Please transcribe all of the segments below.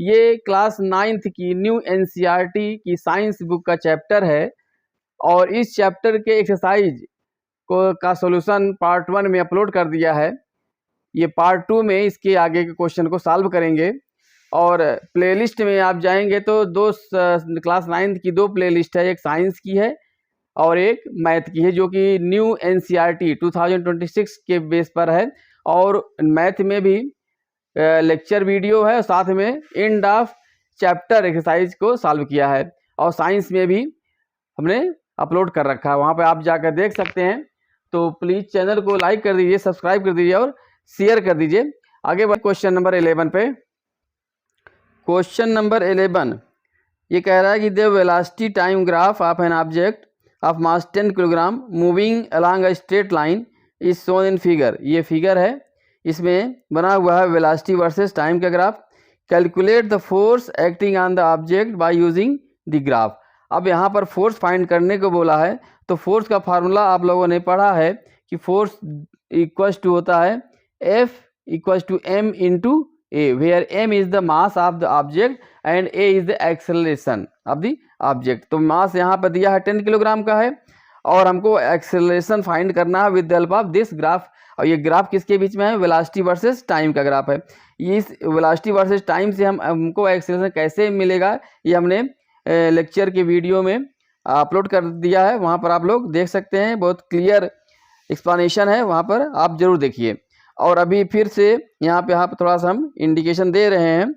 ये class 9th की new NCERT की साइंस बुक का चैप्टर है और इस चैप्टर के एक्सरसाइज का सॉल्यूशन पार्ट 1 में अपलोड कर दिया है। ये पार्ट 2 में इसके आगे के क्वेश्चन को सॉल्व करेंगे और प्लेलिस्ट में आप जाएंगे तो क्लास 9th की 2 प्लेलिस्ट है, एक साइंस की है और एक मैथ की है, जो कि न्यू एनसीईआरटी 2026 के बेस पर है। और मैथ में भी लेक्चर वीडियो है, साथ में एंड ऑफ चैप्टर एक्सरसाइज को सॉल्व किया है और साइंस में भी हमने अपलोड कर रखा है, वहाँ पे आप जाकर देख सकते हैं। तो प्लीज़ चैनल को लाइक कर दीजिए, सब्सक्राइब कर दीजिए और शेयर कर दीजिए। आगे बढ़ क्वेश्चन नंबर 11 पे। क्वेश्चन नंबर 11 ये कह रहा है कि the velocity time graph of N object of mass 10 kilogram moving along a straight line is shown in figure. ये फिगर है, इसमें बना हुआ है वेलोसिटी वर्सेस टाइम का graph. Calculate the force acting on the object by using the graph. अब यहाँ पर फोर्स फाइंड करने को बोला है, तो फोर्स का फार्मूला आप लोगों ने पढ़ा है कि फोर्स इक्वल्स टू होता है F equals to m into a, where m is the mass of the object and a is the acceleration of the object. तो मास यहाँ पर दिया है 10 किलोग्राम का है और हमको एक्सेलरेशन फाइंड करना है with the help of this graph. और ये ग्राफ किसके बीच में है? वेलोसिटी वर्सेस टाइम का ग्राफ है। ये इस वेलोसिटी वर्सेस टाइम से हमको एक्सेलरेशन कैसे मिलेगा, ये हमने लेक्चर के वीडियो में अपलोड कर दिया है, वहाँ पर आप लोग देख सकते हैं। बहुत क्लियर एक्सप्लेनेशन है, वहाँ पर आप जरूर देखिए। और अभी फिर से यहाँ पे आप थोड़ा सा हम इंडिकेशन दे रहे हैं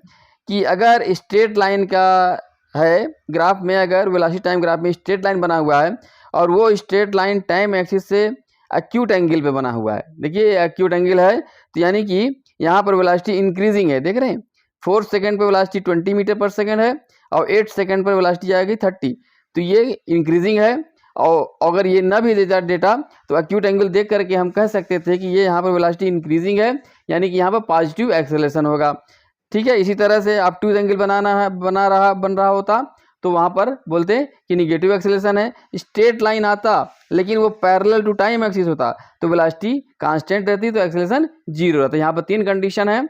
कि अगर स्ट्रेट लाइन का है ग्राफ में, अगर वेलोसिटी टाइम ग्राफ में स्ट्रेट लाइन बना हुआ है और वो स्ट्रेट लाइन टाइम एक्सिस से एक्यूट एंगल पे बना हुआ है, देखिए एक्यूट एंगल है, तो यानी कि यहाँ पर वेलोसिटी इंक्रीजिंग है, देख रहे हैं। 4 सेकेंड पर वेलोसिटी 20 मीटर पर सेकेंड है और 8 सेकेंड पर वेलोसिटी आएगी 30, तो ये इंक्रीजिंग है। और अगर ये ना भी देता डेटा तो एक्यूट एंगल देख करके हम कह सकते थे कि ये यहाँ पर वेलोसिटी इंक्रीजिंग है, यानी कि यहाँ पर पॉजिटिव एक्सेलरेशन होगा। ठीक है, इसी तरह से ऑब्टयूज एंगल बन रहा होता तो वहाँ पर बोलते हैं कि निगेटिव एक्सेलरेशन है। स्ट्रेट लाइन आता लेकिन वो पैरेलल टू टाइम एक्सिस होता तो वेलोसिटी कांस्टेंट रहती, तो एक्सेलरेशन 0 रहता। यहाँ पर 3 कंडीशन है,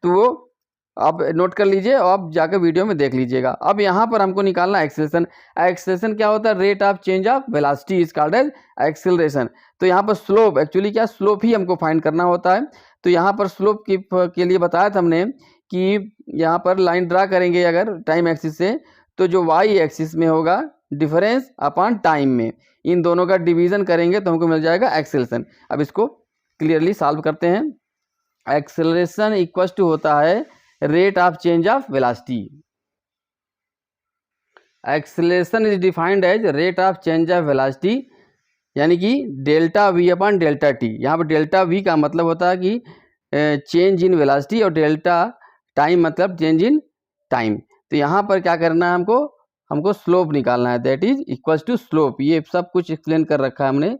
तो वो आप नोट कर लीजिए और आप जाकर वीडियो में देख लीजिएगा। अब यहाँ पर हमको निकालना एक्सेलरेशन। एक्सेलरेशन क्या होता है? Rate of change of velocity is called as acceleration. तो यहाँ पर स्लोप, एक्चुअली क्या स्लोप ही हमको फाइंड करना होता है। तो यहाँ पर स्लोप के लिए बताया था हमने कि यहाँ पर लाइन ड्रा करेंगे अगर टाइम एक्सिस से, तो जो वाई एक्सिस में होगा डिफरेंस अपॉन टाइम में, इन दोनों का डिवीजन करेंगे तो हमको मिल जाएगा एक्सेलरेशन। अब इसको क्लियरली सॉल्व करते हैं। एक्सेलरेशन इक्वल टू होता है rate of change of velocity. Acceleration is defined as rate of change of velocity, यानी कि delta V upon delta T. यहाँ पर डेल्टा वी का मतलब होता है कि चेंज इन वेलोसिटी और डेल्टा टाइम मतलब चेंज इन टाइम। तो यहाँ पर क्या करना है, हमको स्लोप निकालना है, that is equals to slope. ये सब कुछ एक्सप्लेन कर रखा है हमने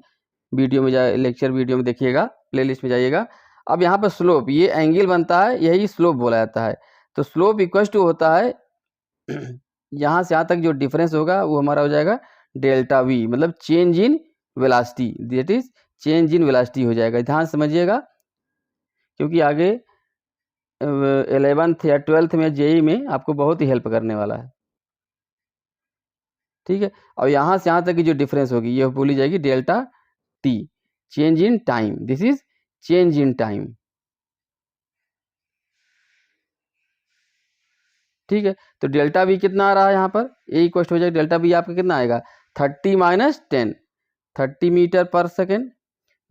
वीडियो में, लेक्चर वीडियो में देखिएगा, प्लेलिस्ट में जाइएगा। अब यहाँ पर स्लोप, ये एंगल बनता है, यही स्लोप बोला जाता है। तो स्लोप इक्वल्स टू होता है यहाँ से यहाँ तक जो डिफरेंस होगा वो हमारा हो जाएगा डेल्टा वी, मतलब change in velocity, that is change in velocity हो जाएगा। ध्यान समझिएगा, क्योंकि आगे 11th या 12th में जेई में आपको बहुत ही हेल्प करने वाला है। ठीक है, और यहाँ से यहाँ तक की जो डिफरेंस होगी ये बोली जाएगी delta T, change in time, this is change in time. ठीक है, तो डेल्टा वी कितना आ रहा है यहाँ पर, ए इक्वल हो जाएगा डेल्टा वी आपका कितना आएगा 30 minus 10, 30 metre per second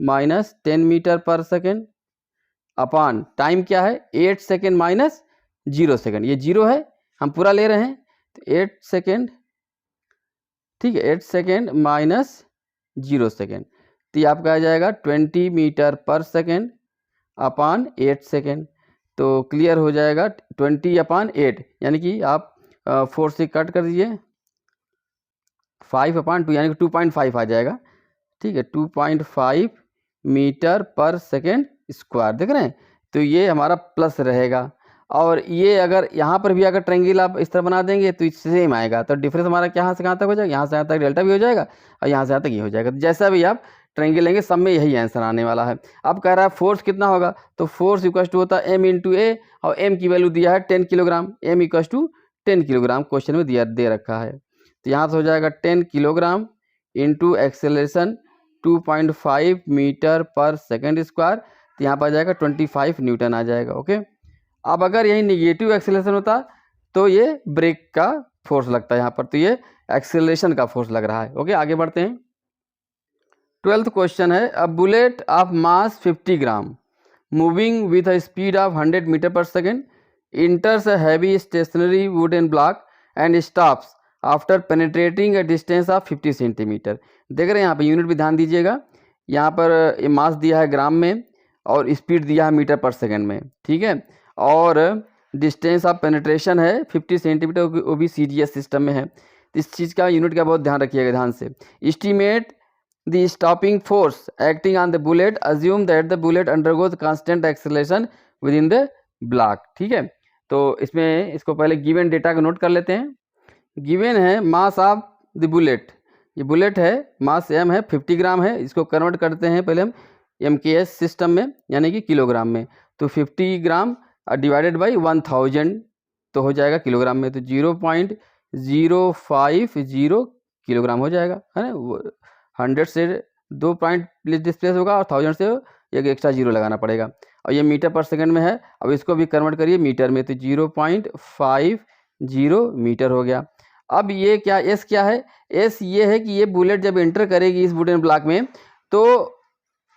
minus 10 metre per second upon time क्या है 8 सेकेंड माइनस 0 सेकेंड, ये 0 है हम पूरा ले रहे हैं, तो 8 सेकेंड, ठीक है 8 सेकेंड माइनस 0 सेकेंड, तो ये आपका आ जाएगा 20 metre per second upon 8 second. तो क्लियर हो जाएगा 20 अपॉन 8, यानी कि आप 4 से कट कर दीजिए, 5 अपॉन 2 यानी कि 2.5 आ जाएगा। ठीक है, 2.5 मीटर पर सेकेंड स्क्वायर, देख रहे हैं, तो ये हमारा प्लस रहेगा। और ये अगर यहाँ पर भी अगर ट्रायंगल आप इस तरह बना देंगे तो सेम आएगा, तो डिफरेंस हमारा कहाँ से कहाँ तक हो जाएगा, यहाँ से यहाँ तक डेल्टा भी हो जाएगा और यहाँ से यहाँ तक ये हो जाएगा। जैसा भी आप ट्रायंगल लेंगे, सब में यही आंसर आने वाला है। अब कह रहा है फोर्स कितना होगा, तो फोर्स इक्वल टू होता है m इंटू ए, और m की वैल्यू दिया है 10 kilogram, m equal to 10 kilogram question में दे रखा है। तो यहाँ से हो जाएगा 10 kilogram into acceleration 2.5 metre per second square, तो यहाँ पर आ जाएगा 25 न्यूटन आ जाएगा। ओके, अब अगर यही निगेटिव एक्सेलरेशन होता तो ये ब्रेक का फोर्स लगता है यहाँ पर, तो ये एक्सेलरेशन का फोर्स लग रहा है। ओके, आगे बढ़ते हैं। 12th क्वेश्चन है, a bullet of mass 50 gram moving with a speed of 100 metre per second enters a heavy stationary wooden block and stops after penetrating a distance of 50 centimetre. देख रहे हैं यहाँ पर यूनिट भी ध्यान दीजिएगा, यहाँ पर मास दिया है ग्राम में और स्पीड दिया है मीटर पर सेकेंड में, ठीक है, और डिस्टेंस ऑफ पेनिट्रेशन है 50 सेंटीमीटर, वो भी CGS सिस्टम में है। इस चीज़ का यूनिट का बहुत ध्यान रखिएगा ध्यान से। Estimate the stopping force acting on the bullet, assume that the bullet undergoes constant acceleration with in the block. ठीक है, तो इसमें इसको पहले गिवन डेटा को नोट कर लेते हैं। गिवन है मास ऑफ द बुलेट, ये बुलेट है, मास m है, 50 ग्राम है, इसको कन्वर्ट करते हैं पहले हम MKS सिस्टम में यानी कि किलोग्राम में, तो 50 ग्राम डिवाइडेड बाई 1000 तो हो जाएगा किलोग्राम में, तो 0.050 किलोग्राम हो जाएगा, है ना। 100 से 2 पॉइंट डिस्प्लेस होगा और 1000 से एक एक्स्ट्रा जीरो लगाना पड़ेगा, और ये मीटर पर सेकंड में है। अब इसको भी कन्वर्ट करिए मीटर में, तो 0.50 मीटर हो गया। अब ये क्या S क्या है, S ये है कि ये बुलेट जब एंटर करेगी इस वुडन ब्लॉक में तो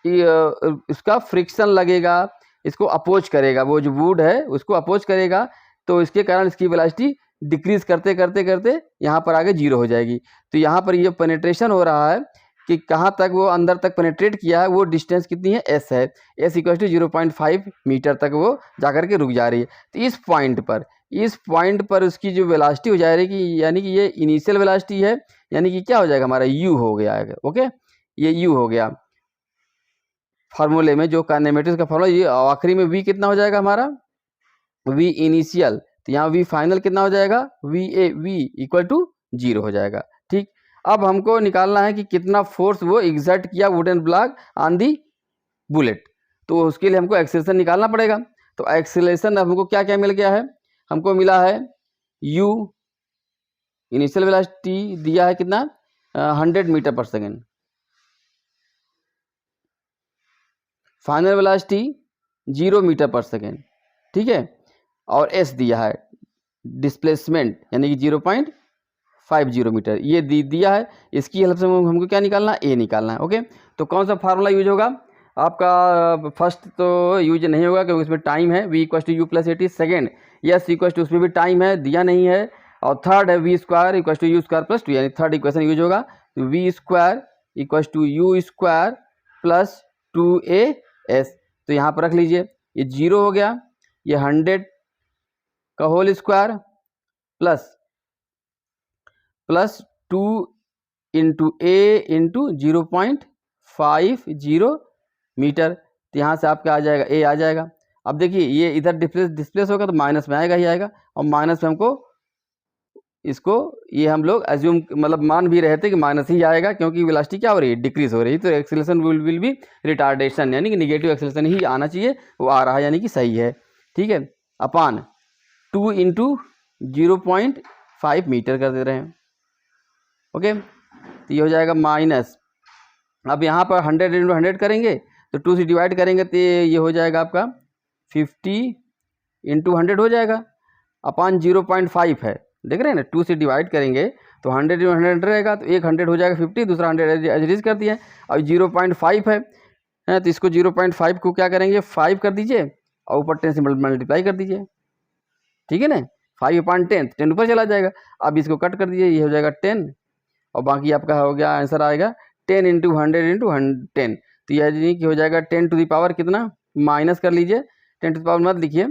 इसका फ्रिक्शन लगेगा, इसको अपोज करेगा, वो जो वुड है उसको अपोज करेगा, तो इसके कारण इसकी वेलोसिटी डिक्रीज करते करते करते यहाँ पर आगे जीरो हो जाएगी। तो यहाँ पर ये पेनिट्रेशन हो रहा है कि कहाँ तक वो अंदर तक पेनिट्रेट किया है, वो डिस्टेंस कितनी है, S है, S इक्वल टू 0.5 मीटर तक वो जाकर के रुक जा रही है। तो इस पॉइंट पर उसकी जो वेलोसिटी हो जाएगी, यानी कि ये इनिशियल वेलोसिटी है, यानी कि क्या हो जाएगा हमारा U हो गया है। ओके, ये U हो गया फार्मूले में, जो काइनेमेटिक्स का फार्मूला, ये आखिरी में V कितना हो जाएगा हमारा, V इनिशियल, तो यहाँ V फाइनल कितना हो जाएगा, V इक्वल टू 0 हो जाएगा। ठीक, अब हमको निकालना है कि कितना फोर्स वो एग्जर्ट किया wooden block on the bullet, तो उसके लिए हमको एक्सेलरेशन निकालना पड़ेगा। तो एक्सेलरेशन हमको क्या क्या मिल गया है, हमको मिला है U, इनिशियल वेलोसिटी दिया है कितना 100 metre per second, final velocity 0 metre per second, ठीक है, और S दिया है डिस्प्लेसमेंट यानी कि 0.50 मीटर, ये दिया है। इसकी हेल्प से हमको क्या निकालना है, A निकालना है। ओके, तो कौन सा फार्मूला यूज होगा आपका, फर्स्ट तो यूज नहीं होगा क्योंकि उसमें टाइम है, V equal to U plus 80, second S equal to, उसमें भी टाइम है, दिया नहीं है, और थर्ड है V square equal to U square plus 2, यानी थर्ड इक्वेशन यूज होगा, तो V square equal to U square plus 2AS। तो यहाँ पर रख लीजिए, ये 0 हो गया, ये 100 का whole square plus 2 into A into 0.50 metre, तो यहाँ से आपका आ जाएगा A आ जाएगा। अब देखिए ये इधर डिस्प्लेस होगा तो माइनस में आएगा ही आएगा, और माइनस में हमको इसको ये हम लोग एज्यूम मतलब मान भी रहे थे कि माइनस ही आएगा, क्योंकि वेलोसिटी क्या हो रही है, डिक्रीज हो रही है, तो एक्सेलरेशन विल बी रिटार्डेशन, यानी कि निगेटिव एक्सेलरेशन ही आना चाहिए, वो आ रहा है यानी कि सही है। ठीक है, अपान 2 इंटू 0.5 मीटर कर दे रहे हैं। ओके, तो ये हो जाएगा माइनस, अब यहाँ पर 100 इंटू 100 करेंगे तो 2 से डिवाइड करेंगे तो ये हो जाएगा आपका 50 इंटू 100 हो जाएगा, अपान 0.5 है, देख रहे हैं ना, 2 से डिवाइड करेंगे तो 100 इंटू 100 रहेगा, तो एक 100 हो जाएगा 50, दूसरा 100 एज कर दिया, अब 0.5 है, तो इसको 0.5 को क्या करेंगे 5 कर दीजिए और ऊपर 10 से मल्टीप्लाई कर दीजिए, ठीक है ना, 5/10, 10 ऊपर चला जाएगा। अब इसको कट कर दीजिए, ये हो जाएगा 10, और बाकी आपका हो गया आंसर आएगा 10 इंटू 100 इंटू 10, तो यह हो जाएगा 10 टू द पावर कितना, माइनस कर लीजिए, 10 टू द पावर मत लिखिए,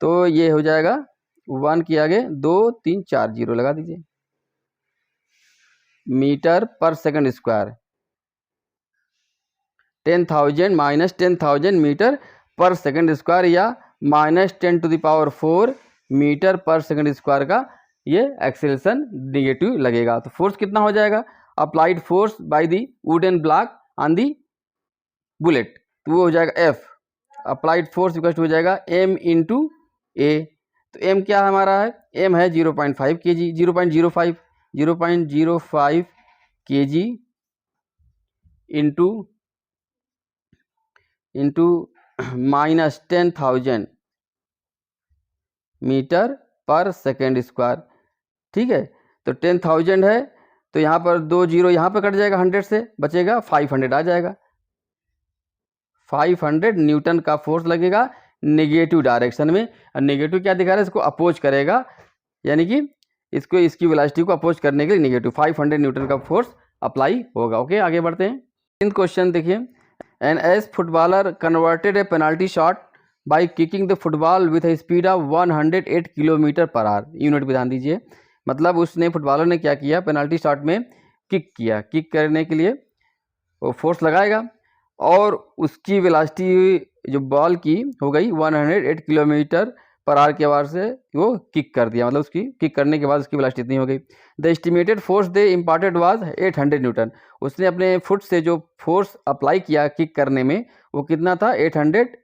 तो ये हो जाएगा 1 के आगे 2 3 4 जीरो लगा दीजिए, metre per second square, 10,000 minus 10,000 metre per second square, या minus 10 to the power 4 metre per second square का ये एक्सेलरेशन नेगेटिव लगेगा। तो फोर्स कितना हो जाएगा, applied force by the wooden block on the bullet, तो वो हो जाएगा F, applied force equal to हो जाएगा M इंटू A। तो M क्या हमारा है, M है 0.5 kg, 0.05 kg into minus 10,000 metre per second square. ठीक है, तो 10,000 है, तो यहाँ पर 2 जीरो यहाँ पर कट जाएगा, 100 से बचेगा 500 आ जाएगा। 500 न्यूटन का फोर्स लगेगा नेगेटिव डायरेक्शन में। और नेगेटिव क्या दिखा रहा है, इसको अपोज करेगा, यानी कि इसको इसकी वेलोसिटी को अपोज करने के लिए नेगेटिव 500 न्यूटन का फोर्स अप्लाई होगा। ओके, आगे बढ़ते हैं। टेंथ क्वेश्चन देखिए, an S footballer converted a penalty shot by kicking the football with a speed of 108 kilometre per hour. Unit भी ध्यान दीजिए, मतलब उसने फुटबॉलर ने क्या किया, पेनाल्टी शॉट में किक किया, किक करने के लिए वो फोर्स लगाएगा और उसकी वेलोसिटी जो बॉल की हो गई 108 किलोमीटर पर आवर के आवाज़ से वो किक कर दिया, मतलब उसकी किक करने के बाद उसकी वेलोसिटी इतनी हो गई। The estimated force they imparted was 800 Newton. उसने अपने फुट से जो फोर्स अप्लाई किया किक करने में वो कितना था, 800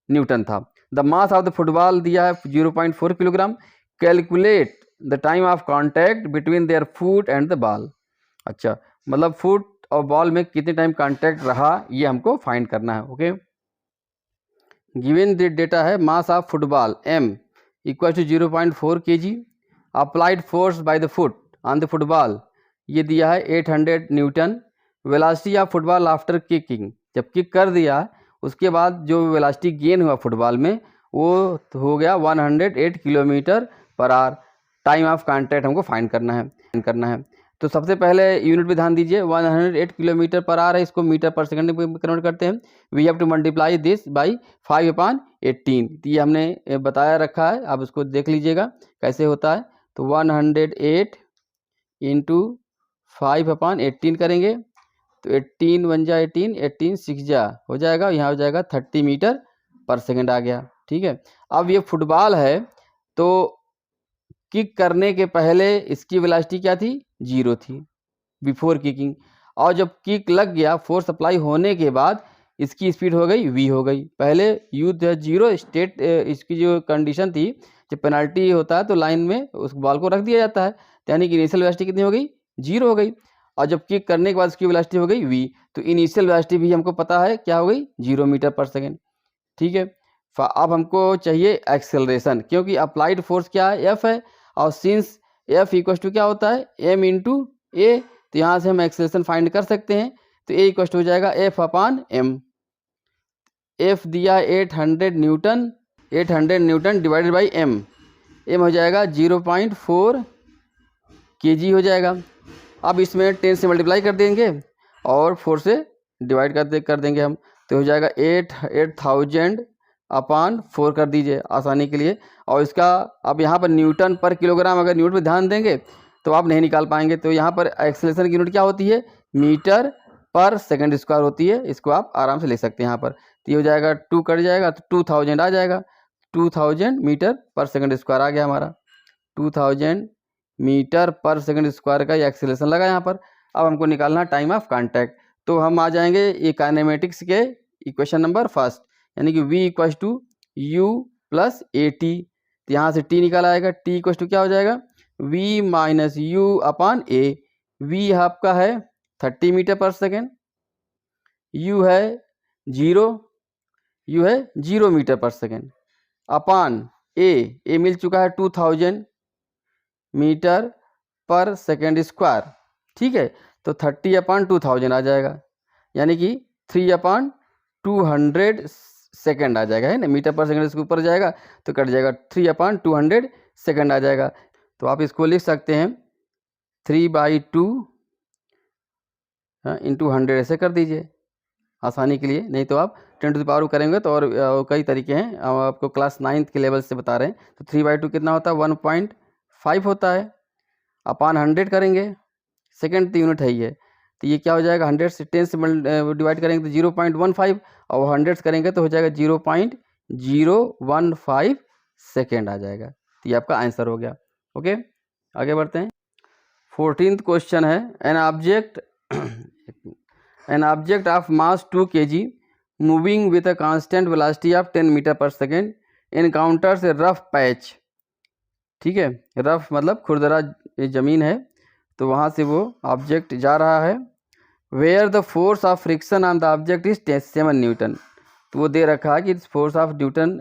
न्यूटन था। The mass of the football दिया है 0.4 kilogram. Calculate the time of contact between their foot and the ball. अच्छा, मतलब फुट और बॉल में कितने टाइम कांटेक्ट रहा ये हमको फाइंड करना है। ओके, गिवन द डेटा है, mass of football m equal to 0.4 kg, applied force by the foot on the football ये दिया है 800 newton. Velocity of football after kicking, जब किक कर दिया उसके बाद जो वेलोसिटी गेन हुआ फुटबॉल में वो हो गया 108 kilometre per our. Time of contact हमको फाइंड करना है। तो सबसे पहले यूनिट पे ध्यान दीजिए, 108 किलोमीटर पर आवर है, इसको मीटर पर सेकंड में कन्वर्ट करते हैं। We have to multiply this by 5/18। ये हमने बताया रखा है, आप उसको देख लीजिएगा कैसे होता है। तो 108 इंटू 5/18 करेंगे तो 18 1 जा 18, 18 6 जा हो जाएगा, यहाँ हो जाएगा 30 मीटर पर सेकेंड आ गया। ठीक है, अब ये फुटबॉल है तो किक करने के पहले इसकी वेलोसिटी क्या थी, 0 थी बिफोर किकिंग, और जब किक लग गया फोर्स अप्लाई होने के बाद इसकी स्पीड हो गई v हो गई। पहले u 0 स्टेट, इसकी जो कंडीशन थी, जब पेनल्टी होता है तो लाइन में उस बॉल को रख दिया जाता है, यानी कि इनिशियल वेलोसिटी कितनी हो गई, 0 हो गई, और जब किक करने के बाद उसकी वेलोसिटी हो गई v, तो इनिशियल वेलोसिटी भी हमको पता है क्या हो गई, 0 मीटर पर सेकेंड। ठीक है, अब हमको चाहिए एक्सेलरेशन, क्योंकि अप्लाइड फोर्स क्या है, f है, और सिंस f इक्वल टू क्या होता है, m इंटू ए, तो यहाँ से हम एक्सेलरेशन फाइंड कर सकते हैं। तो a इक्वल टू हो जाएगा F/m। f दिया 800 Newton, 800 Newton divided by m, m हो जाएगा 0.4 kg हो जाएगा। अब इसमें 10 से मल्टीप्लाई कर देंगे और 4 से डिवाइड कर देंगे हम, तो हो जाएगा 8,000/4 कर दीजिए आसानी के लिए। और इसका अब यहाँ पर न्यूटन पर किलोग्राम, अगर न्यूटन पर ध्यान देंगे तो आप नहीं निकाल पाएंगे, तो यहाँ पर एक्सेलरेशन की यूनिट क्या होती है, मीटर पर सेकंड स्क्वायर होती है, इसको आप आराम से ले सकते हैं यहाँ पर। तो ये हो जाएगा 2 कट जाएगा तो 2000 आ जाएगा, 2000 मीटर पर सेकंड स्क्वायर आ गया हमारा, 2000 मीटर पर सेकंड स्क्वायर का ये एक्सेलरेशन लगा यहाँ पर। अब हमको निकालना टाइम ऑफ कांटेक्ट, तो हम आ जाएंगे ये काइनेमेटिक्स के इक्वेशन नंबर फर्स्ट, यानी कि v equal to u plus A T, तो यहाँ से t निकाल आएगा, t इक्वल टू क्या हो जाएगा, v minus you upon A. v आपका है 30 मीटर पर सेकेंड, u है 0 मीटर पर सेकेंड, अपॉन ए मिल चुका है 2000 मीटर पर सेकेंड स्क्वायर। ठीक है, तो 30/2000 आ जाएगा, यानी कि 3/200 सेकेंड आ जाएगा, है ना, मीटर पर सेकेंड इसके ऊपर जाएगा तो कट जाएगा, 3/200 सेकेंड आ जाएगा। तो आप इसको लिख सकते हैं 3/2 इंटू 100 ऐसे कर दीजिए आसानी के लिए, नहीं तो आप 10 टू द पावर करेंगे तो और कई तरीके हैं, आपको क्लास 9th के लेवल से बता रहे हैं। तो 3/2 कितना होता है, 1.5 होता है, अपॉन 100 करेंगे, सेकेंड तो यूनिट है ही है, तो ये क्या हो जाएगा, 100 से 10 से डिवाइड करेंगे तो 0.15, और 100 करेंगे तो हो जाएगा 0.015 सेकेंड आ जाएगा। तो ये आपका आंसर हो गया। ओके, आगे बढ़ते हैं। 14th क्वेश्चन है, an object an object of mass 2 kg moving with a constant velocity of 10 metre per second encounters a rough patch. ठीक है, रफ मतलब खुरदरा ज़मीन है, तो वहाँ से वो ऑब्जेक्ट जा रहा है। Where the force of friction on the object is 7 newton. तो वो दे रखा है कि फोर्स ऑफ न्यूटन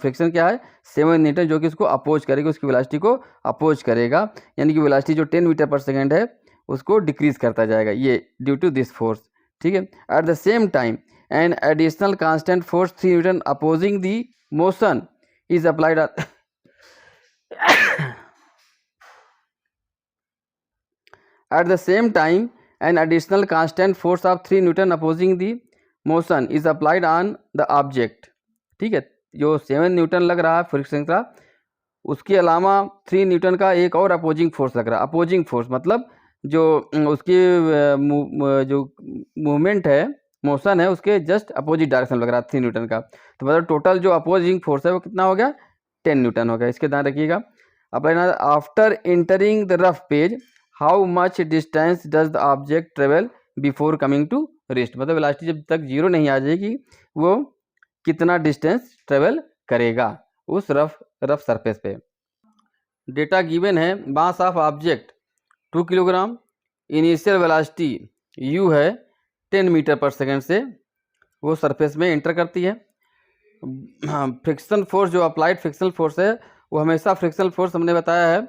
फ्रिक्शन क्या है 7 न्यूटन, जो कि उसको अपोज करेगा, उसकी वेलोसिटी को अपोज करेगा, यानी कि वेलोसिटी जो 10 मीटर पर सेकेंड है उसको डिक्रीज करता जाएगा, ये ड्यू टू दिस फोर्स। ठीक है, at the same time an additional constant force 3 Newton opposing the motion is applied at the same time an additional constant force of 3 Newton opposing the motion is applied on the object। ठीक है, जो 7 Newton लग रहा है friction का, उसके अलावा 3 Newton का एक और अपोजिंग फोर्स लग रहा है। अपोजिंग फोर्स मतलब जो उसकी जो मूवमेंट है, मोशन है, उसके जस्ट अपोजिट डायरेक्शन लग रहा है 3 न्यूटन का। तो मतलब टोटल जो अपोजिंग फोर्स है वो कितना हो गया 10 न्यूटन हो गया। इसके ध्यान रखिएगा। Apply after entering the rough page how much distance does the object travel before coming to rest. मतलब वेलोसिटी जब तक जीरो नहीं आ जाएगी वो कितना डिस्टेंस ट्रेवल करेगा उस रफ सरफेस पे। डेटा गिवन है, mass of object 2 kilogram, initial velocity u है 10 मीटर पर सेकेंड से वो सरफेस में एंटर करती है। फ्रिक्शन फोर्स जो अप्लाइड फ्रिक्शनल फोर्स है वो हमेशा फ्रिक्शनल फोर्स हमने बताया है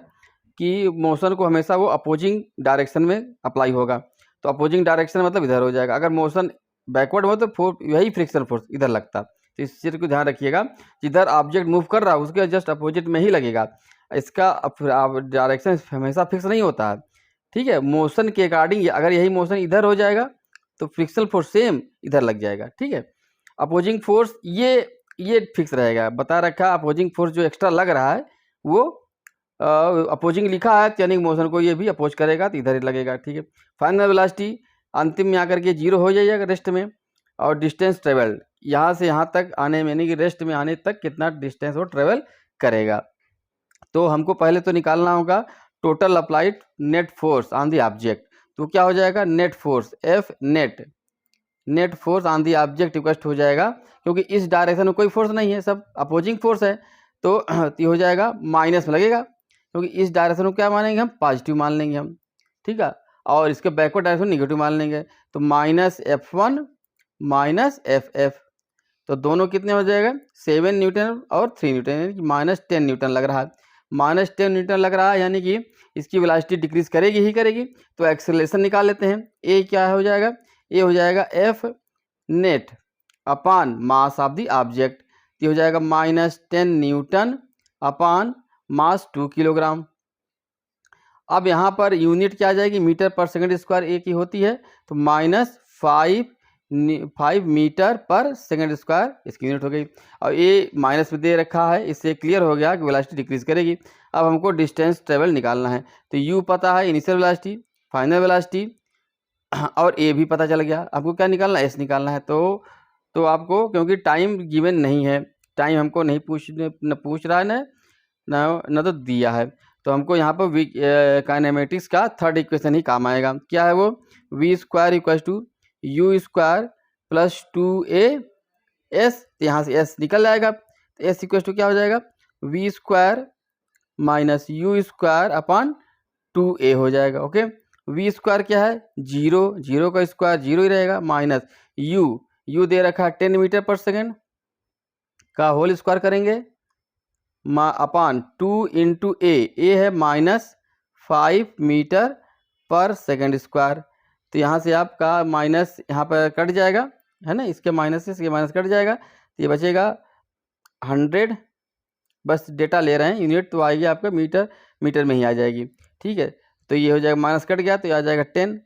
कि मोशन को हमेशा वो अपोजिंग डायरेक्शन में अप्लाई होगा। तो अपोजिंग डायरेक्शन मतलब इधर हो जाएगा। अगर मोशन बैकवर्ड हो तो यही फ्रिक्शनल फोर्स इधर लगता। तो इस चीज़ को ध्यान रखिएगा, जिधर ऑब्जेक्ट मूव कर रहा है उसके जस्ट अपोजिट में ही लगेगा। इसका डायरेक्शन हमेशा फिक्स नहीं होता है। ठीक है, मोशन के अकॉर्डिंग अगर यही मोशन इधर हो जाएगा तो फ्रिक्शनल फोर्स सेम इधर लग जाएगा। ठीक है, अपोजिंग फोर्स ये फिक्स रहेगा, बता रखा। अपोजिंग फोर्स जो एक्स्ट्रा लग रहा है वो अपोजिंग लिखा है, यानी मोशन को ये भी अपोज करेगा तो इधर ही लगेगा। ठीक है, फाइनल वेलोसिटी अंतिम में आकर के जीरो हो जाएगा रेस्ट में। और डिस्टेंस ट्रेवल यहाँ से यहाँ तक आने में, यानी कि रेस्ट में आने तक कितना डिस्टेंस वो ट्रेवल करेगा। तो हमको पहले तो निकालना होगा total applied net force on the object. तो क्या हो जाएगा net force F net force on the object इक्वस्ट हो जाएगा, क्योंकि इस डायरेक्शन में कोई फोर्स नहीं है, सब अपोजिंग फोर्स है। तो ये हो जाएगा माइनस में लगेगा, क्योंकि इस डायरेक्शन को क्या मानेंगे हम पॉजिटिव मान लेंगे हम। ठीक है, और इसके बैकवर्ड डायरेक्शन निगेटिव मान लेंगे। तो -F1 -FF, तो दोनों कितने हो जाएगा 7 न्यूटन और 3 न्यूटन, यानी कि -10 न्यूटन लग रहा है। -10 न्यूटन लग रहा है, यानी कि इसकी वेलोसिटी डिक्रीज करेगी ही करेगी। तो एक्सेलरेशन निकाल लेते हैं। ए क्या हो जाएगा, ए हो जाएगा F net upon mass of the object. ये हो जाएगा -10 न्यूटन अपान मास 2 किलोग्राम। अब यहाँ पर यूनिट क्या आ जाएगी मीटर पर सेकंड स्क्वायर ए की होती है, तो -5 मीटर पर सेकंड स्क्वायर इसकी यूनिट हो गई। और ये माइनस में दे रखा है, इससे क्लियर हो गया कि वेलोसिटी डिक्रीज करेगी। अब हमको डिस्टेंस ट्रेवल निकालना है। तो यू पता है इनिशियल वेलोसिटी, फाइनल वेलोसिटी, और ए भी पता चल गया। आपको क्या निकालना है एस निकालना है। तो आपको क्योंकि टाइम गिवन नहीं है, टाइम हमको नहीं पूछ रहा है न तो दिया है, तो हमको यहाँ पर काइनेमेटिक्स का थर्ड इक्वेशन ही काम आएगा। क्या है वो, v² equal to u² plus 2a_s। यहाँ से s निकल जाएगा, तो s इक्वल टू क्या हो जाएगा v² माइनस u² अपान 2a हो जाएगा। ओके, v² क्या है 0, 0 का स्क्वायर 0 ही रहेगा, माइनस u दे रखा है 10 मीटर पर सेकेंड का होल स्क्वायर करेंगे अपान 2 इंटू ए है -5 मीटर पर सेकेंड स्क्वायर। तो यहाँ से आपका माइनस यहाँ पर कट जाएगा, है ना, इसके माइनस से इसके माइनस कट जाएगा, तो ये बचेगा 100। बस डेटा ले रहे हैं, यूनिट तो आएगी आपका मीटर में ही आ जाएगी। ठीक है, तो ये हो जाएगा माइनस कट गया तो ये आ जाएगा 10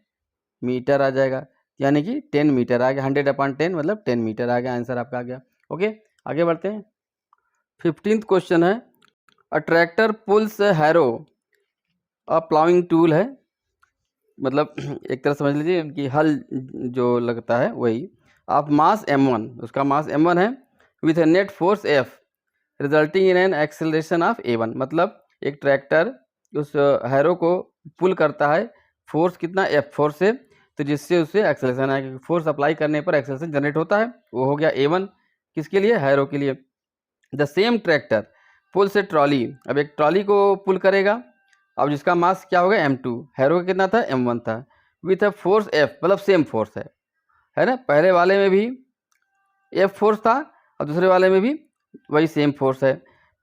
मीटर आ जाएगा, यानी कि 10 मीटर आ गया। 100/10 मतलब 10 मीटर आ गया, आंसर आपका आ गया। ओके, आगे बढ़ते हैं। 15th क्वेश्चन है, अ ट्रैक्टर पुल्स हैरो अ प्लाउइंग टूल है, मतलब एक तरह समझ लीजिए कि हल जो लगता है वही। ऑफ मास m1, उसका मास m1 है, with A net force F resulting in an acceleration of a1। मतलब एक ट्रैक्टर उस हैरो को पुल करता है, फोर्स कितना F4 से, तो जिससे उससे एक्सेलरेशन आएगा। फोर्स अप्लाई करने पर एक्सेलरेशन जनरेट होता है, वो हो गया A1 किसके लिए, हैरो के लिए। द सेम ट्रैक्टर पुल से ट्रॉली, अब एक ट्रॉली को पुल करेगा, अब जिसका मास क्या होगा M2, हैरो का कितना था M1 था, विथ अ फोर्स F, मतलब सेम फोर्स है ना। पहले वाले में भी F फोर्स था और दूसरे वाले में भी वही सेम फोर्स है,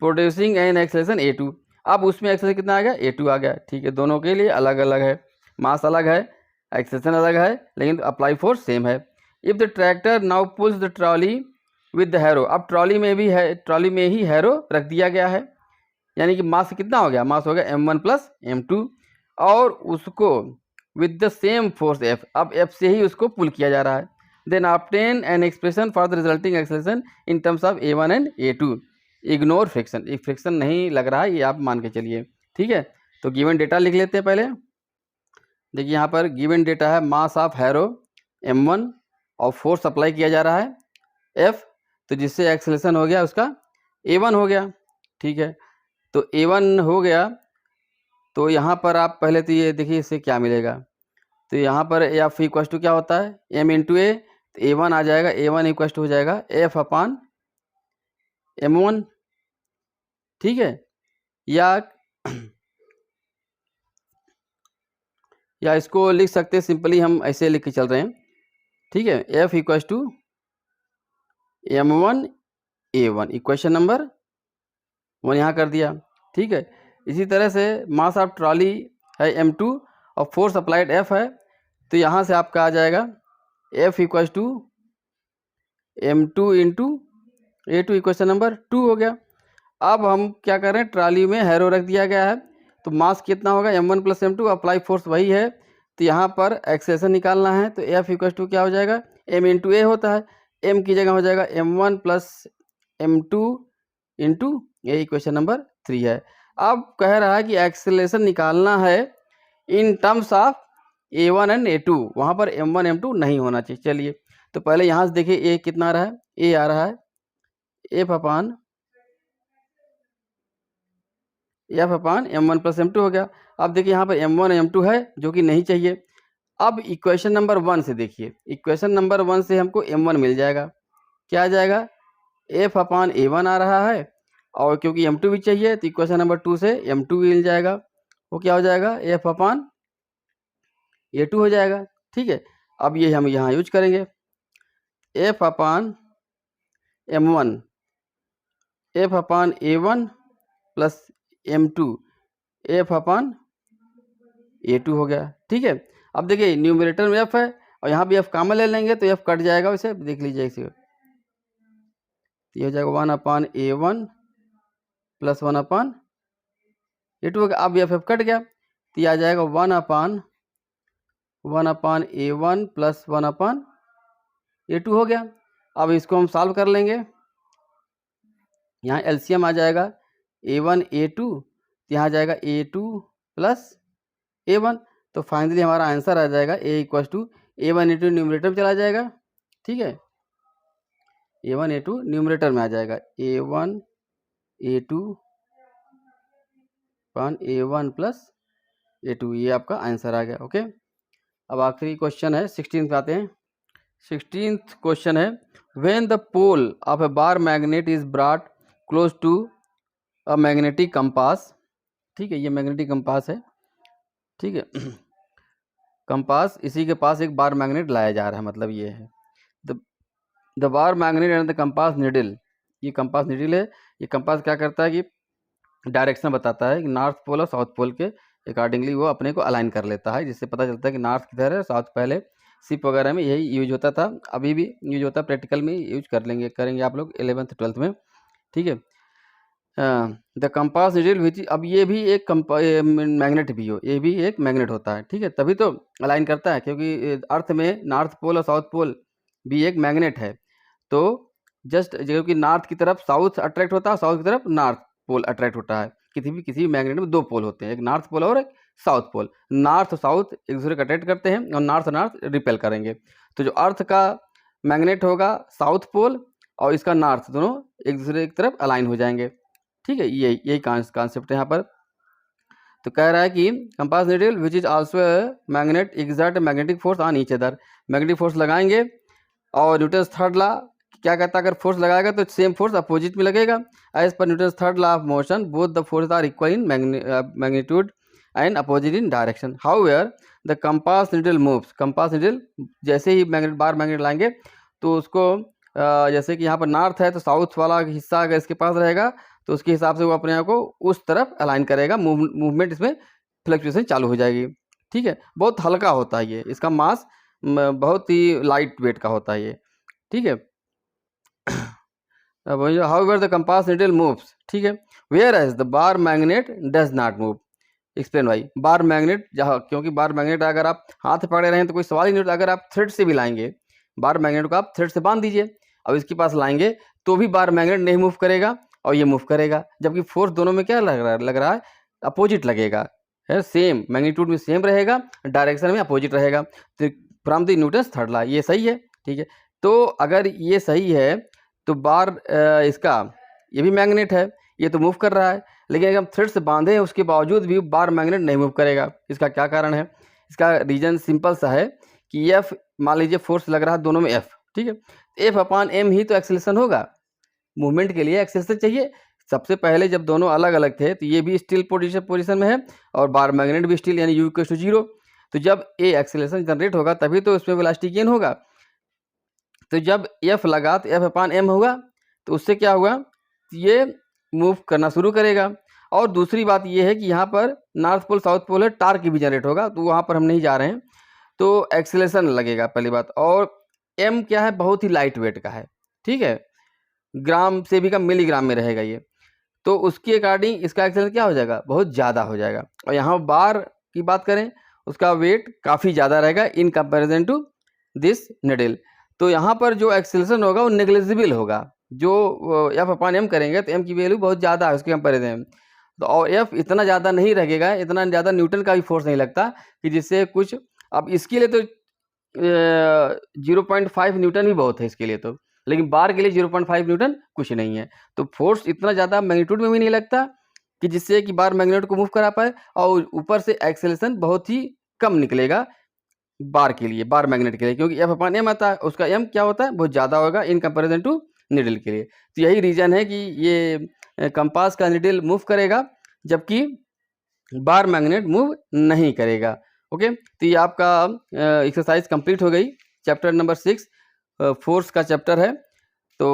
प्रोड्यूसिंग एन एक्सेलरेशन A2। अब उसमें एक्सेलरेशन कितना आ गया, A2 आ गया। ठीक है, दोनों के लिए अलग अलग है, मास अलग है, एक्सेलरेशन अलग है, लेकिन अप्लाई फोर्स सेम है। If the tractor now pulls the trolley with the harrow, अब ट्रॉली में भी है, ट्रॉली में ही हैरो रख दिया गया है, यानी कि मास कितना हो गया, मास हो गया M1 प्लस M2, और उसको with the same force F, अब F से ही उसको पुल किया जा रहा है। Then obtain an expression for the resulting acceleration in terms of A1 and A2। Ignore friction, एक फ्रिक्शन नहीं लग रहा है, ये आप मान के चलिए। ठीक है, तो गिवन डेटा लिख लेते हैं पहले। देखिए यहाँ पर गिवन डेटा है, मास ऑफ हैरो M1 और फोर्स अप्लाई किया जा रहा है F, तो जिससे एक्सेलरेशन हो गया उसका A1 हो गया। ठीक है, तो A1 हो गया, तो यहाँ पर आप पहले तो ये देखिए इससे क्या मिलेगा, तो यहाँ पर F इक्वल टू क्या होता है M इंटू A, तो A1 आ जाएगा, A1 इक्वल टू हो जाएगा F अपान M1। ठीक है, या इसको लिख सकते हैं सिंपली, हम ऐसे लिख के चल रहे हैं। ठीक है, F equal to M1 A1, equation number 1 यहाँ कर दिया। ठीक है, इसी तरह से मास ऑफ ट्रॉली है M2 और फोर्स अप्लाइड F है, तो यहाँ से आपका आ जाएगा F equal to M2 into A2, equation number 2 हो गया। अब हम क्या कर रहे हैं, ट्रॉली में हैरो रख दिया गया है, तो मास कितना होगा M1 plus M2, apply force वही है, तो यहाँ पर एक्सेलरेशन निकालना है, तो F इक्वल टू क्या हो जाएगा, M इंटू A होता है, M की जगह हो जाएगा M1 plus M2 into A, equation number 3 है। अब कह रहा है कि एक्सेलरेशन निकालना है इन terms of A1 and A2, वहाँ पर M1 M2 नहीं होना चाहिए। चलिए, तो पहले यहाँ से देखिए A कितना आ रहा है, A आ रहा है F अपान M1 प्लस M2 हो गया। अब देखिए यहाँ पर M1 M2 है जो कि नहीं चाहिए। अब इक्वेशन नंबर 1 से देखिए, इक्वेशन नंबर 1 से हमको M1 मिल जाएगा, क्या आ जाएगा, F अपान A1 आ रहा है, और क्योंकि M2 भी चाहिए तो इक्वेशन नंबर 2 से M2 मिल जाएगा, वो क्या हो जाएगा, F अपान A2 हो जाएगा। ठीक है, अब ये हम यहाँ यूज करेंगे, F अपान M1 F अपान A1 प्लस M2 F अपान A2 हो गया। ठीक है, अब देखिए न्यूमरेटर में F है और यहाँ भी F कॉमन ले लेंगे तो F कट जाएगा, वैसे देख लीजिए इसे, ये हो जाएगा 1 अपान A1 प्लस 1 अपान A2 हो गया। अब F कट गया तो ये आ जाएगा 1 अपान A1 प्लस 1 अपान A2 हो गया। अब इसको हम सॉल्व कर लेंगे, यहाँ एलसीएम आ जाएगा A1 A2, तो यहाँ आ जाएगा A2 प्लस A1, तो फाइनली हमारा आंसर आ जाएगा A equal to A1 into numerator में चला जाएगा। ठीक है, A1 A2 न्यूमरेटर में आ जाएगा, A1 A2 अपान A1 प्लस A2, ये आपका आंसर आ गया। ओके, अब आखिरी क्वेश्चन है 16th पे आते हैं। 16th क्वेश्चन है, when the pole of a bar magnet is brought close to a magnetic compass. ठीक है, ये मैग्नेटिक कंपास है। ठीक है, कंपास, इसी के पास एक बार मैग्नेट लाया जा रहा है, मतलब ये है the bar magnet and the compass needle. ये कंपास निडल है, ये कंपास क्या करता है कि डायरेक्शन बताता है कि नॉर्थ पोल और साउथ पोल के अकॉर्डिंगली वो अपने को अलाइन कर लेता है, जिससे पता चलता है कि नॉर्थ किधर है, साउथ। पहले शिप वगैरह में यही यूज होता था, अभी भी यूज होता है, प्रैक्टिकल में यूज करेंगे आप लोग 11th 12th में। ठीक है, द कंपास निडल विच, अब ये भी एक मैग्नेट भी हो, ये भी एक मैग्नेट होता है। ठीक है, तभी तो अलाइन करता है, क्योंकि अर्थ में नॉर्थ पोल और साउथ पोल भी एक मैग्नेट है, तो जस्ट क्योंकि नॉर्थ की तरफ साउथ अट्रैक्ट होता है, साउथ की तरफ नॉर्थ पोल अट्रैक्ट होता है। किसी भी मैग्नेट में 2 पोल होते हैं, एक नॉर्थ पोल और एक साउथ पोल। नॉर्थ और साउथ एक दूसरे को अट्रैक्ट करते हैं और नॉर्थ रिपेल करेंगे। तो जो अर्थ का मैग्नेट होगा साउथ पोल और इसका नॉर्थ, दोनों एक दूसरे की तरफ अलाइन हो जाएंगे। ठीक है, यही कॉन्सेप्ट है यहाँ पर। तो कह रहा है कि compass needle which is also magnet exert magnetic force on each other, magnetic force लगाएंगे और न्यूटन्स थर्ड लॉ क्या कहता है, अगर फोर्स लगाएगा तो सेम फोर्स अपोजिट में लगेगा। As per Newton's third law of motion both the force are equal in magnitude and opposite in direction. However the compass needle moves, compass needle जैसे ही मैग्नेट बार मैग्नेट लाएंगे तो उसको जैसे कि यहाँ पर नॉर्थ है तो साउथ वाला हिस्सा अगर इसके पास रहेगा तो उसके हिसाब से वो अपने आप को उस तरफ अलाइन करेगा, मूवमेंट इसमें फ्लक्चुएशन चालू हो जाएगी। ठीक है, बहुत हल्का होता है ये, इसका मास बहुत ही लाइट वेट का होता है ये। ठीक है, however the compass needle moves, ठीक है, whereas the bar magnet does not move. Explain भाई, बार मैग्नेट जहाँ, क्योंकि बार मैग्नेट अगर आप हाथ पकड़े रहें तो कोई सवाल ही नहीं, अगर आप थ्रेड से भी लाएंगे बार मैग्नेट को, आप थ्रेड से बांध दीजिए, अब इसके पास लाएंगे तो भी बार मैग्नेट नहीं मूव करेगा और ये मूव करेगा, जबकि फोर्स दोनों में क्या लग रहा है अपोजिट लगेगा, है सेम मैग्नीट्यूड में सेम रहेगा, डायरेक्शन में अपोजिट रहेगा। तो from the Newton's third law ये सही है। ठीक है, तो अगर ये सही है तो बार इसका ये भी मैग्नेट है, ये तो मूव कर रहा है, लेकिन अगर हम थ्रेड से बांधे हैं उसके बावजूद भी बार मैग्नेट नहीं मूव करेगा। इसका क्या कारण है? इसका रीजन सिंपल सा है कि एफ, मान लीजिए फोर्स लग रहा है दोनों में एफ, ठीक है, एफ अपॉन एम ही तो एक्सेलरेशन होगा, मूवमेंट के लिए एक्सेलरेशन चाहिए। सबसे पहले जब दोनों अलग अलग थे तो ये भी स्टिल पोजीशन में है और बार मैग्नेट भी स्टिल, यानी यू इक्वल टू 0। तो जब ए एक्सेलरेशन जनरेट होगा तभी तो उसमें वेलोसिटी गेन होगा। तो जब एफ लगा तो एफ अपॉन एम होगा, तो उससे क्या हुआ, ये मूव करना शुरू करेगा। और दूसरी बात ये है कि यहाँ पर नॉर्थ पोल साउथ पोल है, टार्क भी जनरेट होगा, तो वहाँ पर हम नहीं जा रहे हैं, तो एक्सेलरेशन लगेगा पहली बात। और एम क्या है, बहुत ही लाइट वेट का है, ठीक है, ग्राम से भी कम मिलीग्राम में रहेगा ये, तो उसके अकॉर्डिंग इसका एक्सेलरेशन क्या हो जाएगा, बहुत ज़्यादा हो जाएगा। और यहाँ बार की बात करें उसका वेट काफ़ी ज़्यादा रहेगा in comparison to this needle. तो यहाँ पर जो एक्सेलरेशन होगा वो नेग्लिजिबल होगा, जो एफ अपॉन एम करेंगे तो एम की वैल्यू बहुत ज़्यादा है उसके कंपेरिजन में, तो और एफ इतना ज़्यादा नहीं लगेगा, इतना ज़्यादा न्यूटन का भी फोर्स नहीं लगता कि जिससे कुछ, अब इसके लिए तो 0.5 न्यूटन भी बहुत है इसके लिए तो, लेकिन बार के लिए 0.5 न्यूटन कुछ नहीं है। तो फोर्स इतना ज़्यादा मैग्नीट्यूड में भी नहीं लगता कि जिससे कि बार मैग्नेट को मूव करा पाए, और ऊपर से एक्सेलरेशन बहुत ही कम निकलेगा बार के लिए, बार मैग्नेट के लिए, क्योंकि एफ अपॉन एम आता है, उसका एम क्या होता है, बहुत ज़्यादा होगा इन कंपेरिजन टू निडल के लिए। तो यही रीज़न है कि ये कंपास का निडल मूव करेगा जबकि बार मैग्नेट मूव नहीं करेगा। ओके, तो ये आपका एक्सरसाइज कंप्लीट हो गई, चैप्टर नंबर 6 फोर्स का चैप्टर है। तो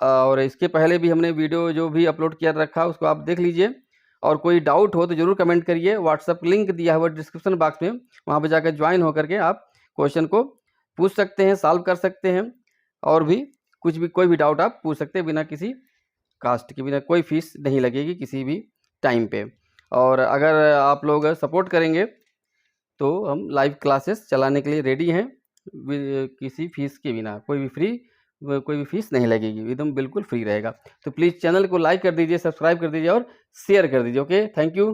और इसके पहले भी हमने वीडियो जो भी अपलोड किया रखा उसको आप देख लीजिए, और कोई डाउट हो तो ज़रूर कमेंट करिए। व्हाट्सअप लिंक दिया हुआ डिस्क्रिप्शन बॉक्स में, वहाँ पर जाकर ज्वाइन होकर के आप क्वेश्चन को पूछ सकते हैं, सॉल्व कर सकते हैं, और भी कुछ भी कोई भी डाउट आप पूछ सकते हैं बिना किसी कास्ट के, बिना कोई फीस नहीं लगेगी किसी भी टाइम पे। और अगर आप लोग सपोर्ट करेंगे तो हम लाइव क्लासेस चलाने के लिए रेडी हैं, किसी फीस के बिना, कोई भी फीस नहीं लगेगी, एकदम बिल्कुल फ्री रहेगा। तो प्लीज़ चैनल को लाइक कर दीजिए, सब्सक्राइब कर दीजिए और शेयर कर दीजिए। Okay, thank you.